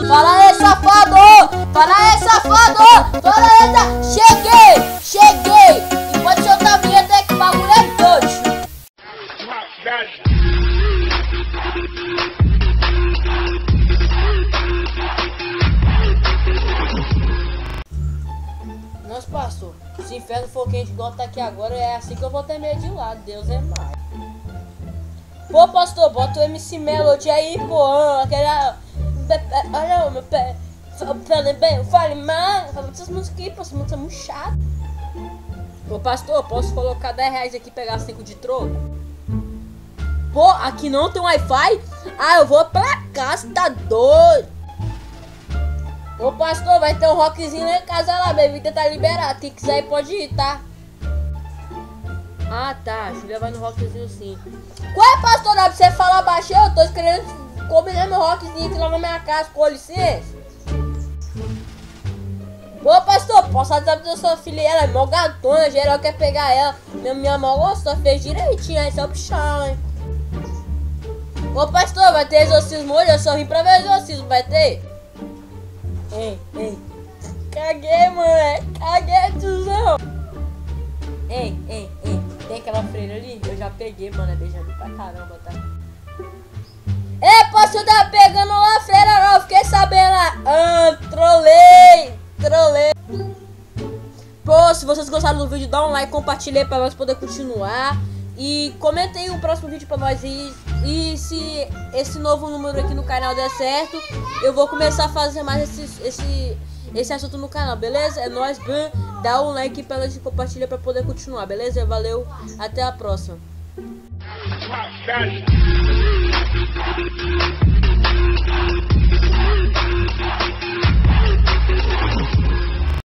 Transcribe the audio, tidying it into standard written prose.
Fala aí, safado! Fala aí, safado! Fala aí, cheguei! E pode soltar a vinheta aí que o bagulho é doido. Nossa, pastor, se o inferno for quente igual tá aqui agora, é assim que eu vou ter medo de lado. Deus é mais. Pô, pastor, bota o MC Melody aí, pô. Aquela... Olha o meu pé. Fale bem, fale mal. Fala essas músicas aí, pô. Essa música é muito chata. Ô, pastor, posso colocar 10 reais aqui e pegar 5 de troco? Pô, aqui não tem Wi-Fi? Ah, eu vou pra casa, tá doido. Ô, pastor, vai ter um rockzinho lá em casa lá, bebida tá liberada. Quem quiser ir pode ir, tá? Ah, tá. A Julia vai no rockzinho sim. Qual é, pastor? Dá pra você falar baixinho? Eu tô querendo combinar meu rockzinho aqui lá na minha casa, com licença. Ô, pastor, posso WhatsApp da sua filha? Ela é mó gatona, geral quer pegar ela. Minha mó gostou, fez direitinho, esse é o bichão, hein? Ô, pastor, vai ter exorcismo hoje? Eu só vim pra ver exorcismo, vai ter? Ei. Caguei, moleque. Caguei, tiozão. Ei. Tem aquela freira ali? Eu já peguei, mano. É beijando pra caramba, tá? É, pastor, tava pegando lá a freira, não. Fiquei sabendo lá. Trolei. Pô, se vocês gostaram do vídeo, dá um like, compartilha pra nós poder continuar. E comentem o próximo vídeo pra nós. E se esse novo número aqui no canal der certo, eu vou começar a fazer mais esse assunto no canal, beleza? É nóis, dá um like pra nós e compartilha pra poder continuar, beleza? Valeu, até a próxima.